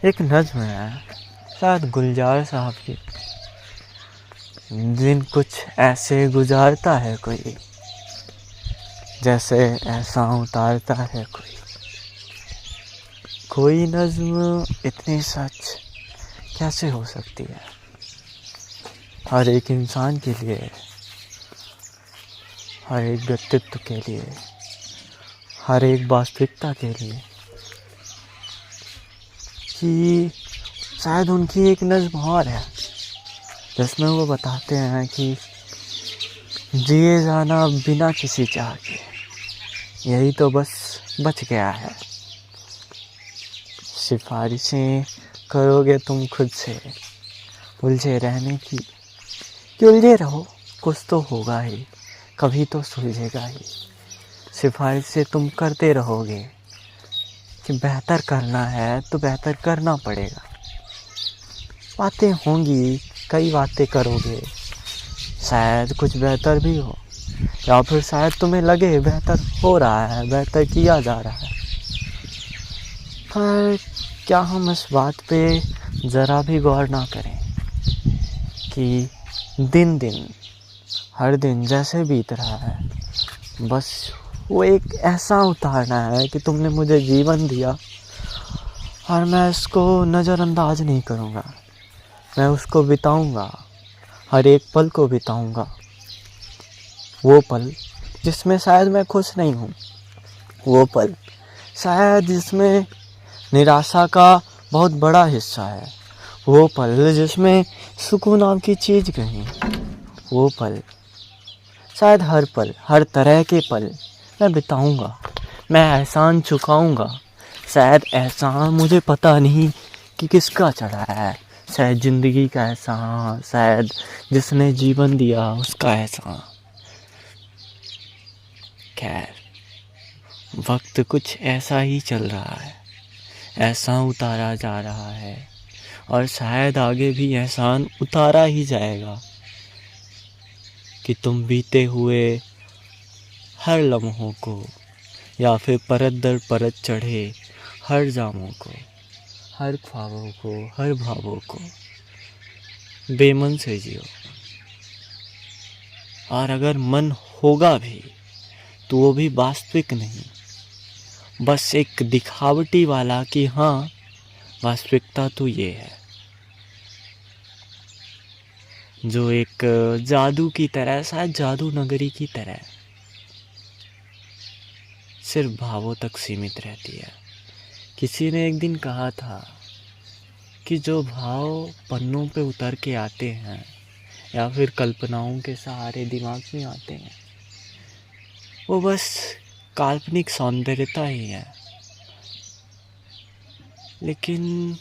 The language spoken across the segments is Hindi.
एक नज्म है शायद गुलजार साहब की। दिन कुछ ऐसे गुजारता है कोई, जैसे ऐसा उतारता है कोई नज्म इतनी सच कैसे हो सकती है। हर एक इंसान के लिए, हर एक व्यक्तित्व के लिए, हर एक वास्तविकता के लिए, कि शायद उनकी एक नज्म और है जिसमें वो बताते हैं कि जिए जाना बिना किसी चाह के, यही तो बस बच गया है। सिफारिशें करोगे तुम खुद से उलझे रहने की, कि उलझे रहो कुछ तो होगा ही, कभी तो सुलझेगा ही। सिफारिशें तुम करते रहोगे कि बेहतर करना है तो बेहतर करना पड़ेगा। बातें होंगी, कई बातें करोगे, शायद कुछ बेहतर भी हो, या फिर शायद तुम्हें लगे बेहतर हो रहा है, बेहतर किया जा रहा है। पर क्या हम इस बात पे ज़रा भी गौर ना करें कि दिन दिन हर दिन जैसे बीत रहा है, बस वो एक ऐसा उतारना है कि तुमने मुझे जीवन दिया और मैं इसको नज़रअंदाज नहीं करूँगा। मैं उसको बिताऊँगा, हर एक पल को बिताऊँगा। वो पल जिसमें शायद मैं खुश नहीं हूँ, वो पल शायद जिसमें निराशा का बहुत बड़ा हिस्सा है, वो पल जिसमें सुकून नाम की चीज़ कहीं, वो पल शायद हर पल, हर तरह के पल मैं बिताऊँगा। मैं एहसान चुकाऊँगा। शायद एहसान मुझे पता नहीं कि किसका चढ़ा है, शायद ज़िंदगी का एहसान, शायद जिसने जीवन दिया उसका एहसान। खैर, वक्त कुछ ऐसा ही चल रहा है, ऐसा उतारा जा रहा है और शायद आगे भी एहसान उतारा ही जाएगा कि तुम बीते हुए हर लम्हों को, या फिर परत दर परत चढ़े हर जामों को, हर ख्वाबों को, हर भावों को बेमन से जियो। और अगर मन होगा भी तो वो भी वास्तविक नहीं, बस एक दिखावटी वाला कि हाँ वास्तविकता तो ये है, जो एक जादू की तरह, शायद जादू नगरी की तरह सिर्फ भावों तक सीमित रहती है। किसी ने एक दिन कहा था कि जो भाव पन्नों पे उतर के आते हैं या फिर कल्पनाओं के सहारे दिमाग में आते हैं, वो बस काल्पनिक सौंदर्यता ही है। लेकिन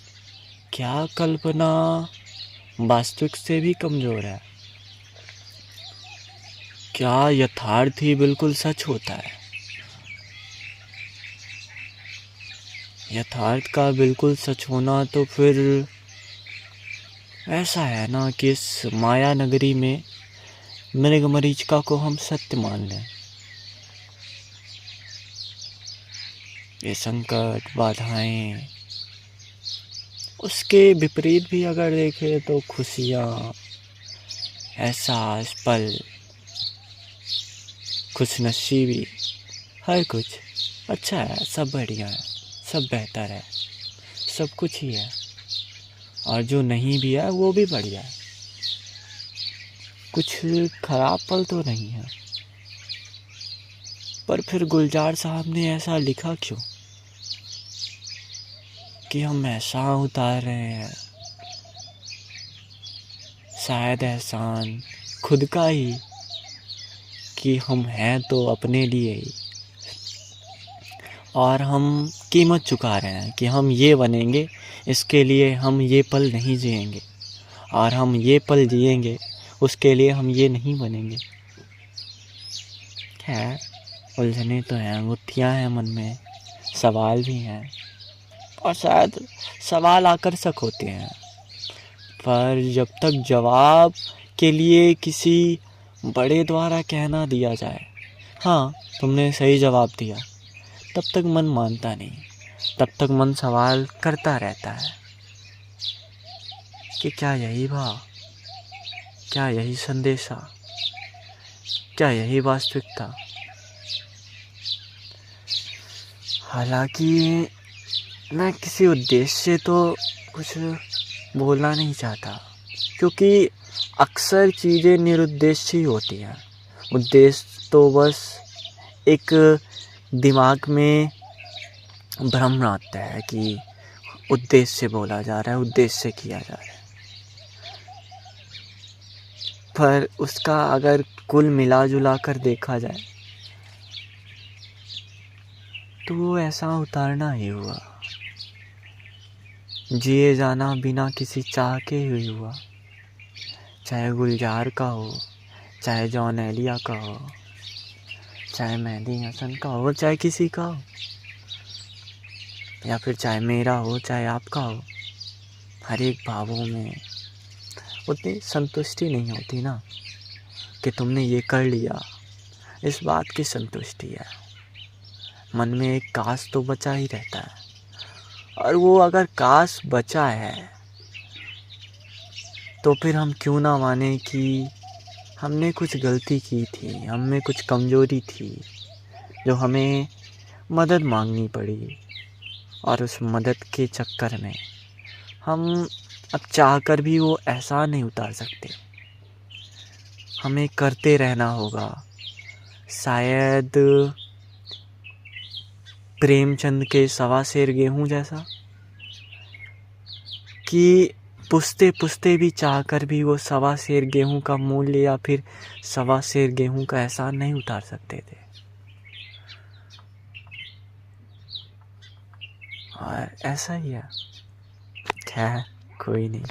क्या कल्पना वास्तविक से भी कमज़ोर है? क्या यथार्थ ही बिल्कुल सच होता है? यथार्थ का बिल्कुल सच होना तो फिर ऐसा है ना कि इस माया नगरी में मृगमरीचिका को हम सत्य मान लें। ये संकट, बाधाएं, उसके विपरीत भी अगर देखें तो खुशियाँ, एहसास, पल, खुशनसीबी, हर कुछ अच्छा है, सब बढ़िया है, सब बेहतर है, सब कुछ ही है। और जो नहीं भी है वो भी बढ़िया है, कुछ खराब पल तो नहीं है। पर फिर गुलजार साहब ने ऐसा लिखा क्यों कि हम एहसान उतार रहे हैं? शायद एहसान खुद का ही, कि हम हैं तो अपने लिए ही, और हम कीमत चुका रहे हैं कि हम ये बनेंगे, इसके लिए हम ये पल नहीं जिएंगे, और हम ये पल जिएंगे उसके लिए हम ये नहीं बनेंगे। खैर, उलझने तो हैं, गुत्थियाँ हैं मन में, सवाल भी हैं, और शायद सवाल आकर्षक होते हैं। पर जब तक जवाब के लिए किसी बड़े द्वारा कहना दिया जाए, हाँ तुमने सही जवाब दिया, तब तक मन मानता नहीं, तब तक मन सवाल करता रहता है। कि क्या यही भाव, क्या यही संदेशा, क्या यही वास्तविकता। हालांकि मैं किसी उद्देश्य से तो कुछ बोलना नहीं चाहता, क्योंकि अक्सर चीज़ें निरुद्देश्य ही होती हैं। उद्देश्य तो बस एक दिमाग में भ्रम आता है कि उद्देश्य से बोला जा रहा है, उद्देश्य से किया जा रहा है, पर उसका अगर कुल मिला जुला कर देखा जाए तो वो ऐसा उतारना ही हुआ, जिए जाना बिना किसी चाह के ही हुआ। चाहे गुलजार का हो, चाहे जॉन एलिया का हो, चाहे मेहदी हसन का हो, चाहे किसी का हो, या फिर चाहे मेरा हो, चाहे आपका हो, हर एक भावों में उतनी संतुष्टि नहीं होती ना कि तुमने ये कर लिया। इस बात की संतुष्टि है, मन में एक काश तो बचा ही रहता है, और वो अगर काश बचा है तो फिर हम क्यों ना माने कि हमने कुछ गलती की थी, हमने कुछ कमजोरी थी जो हमें मदद मांगनी पड़ी, और उस मदद के चक्कर में हम अब चाहकर भी वो एहसान नहीं उतार सकते। हमें करते रहना होगा, शायद प्रेमचंद के सवा सेर गेहूं जैसा, कि पुसते पुसते भी चाहकर भी वो सवा सेर गेहूं का मूल्य या फिर सवा सेर गेहूं का एहसान नहीं उतार सकते थे। और ऐसा ही है। खैर, कोई नहीं।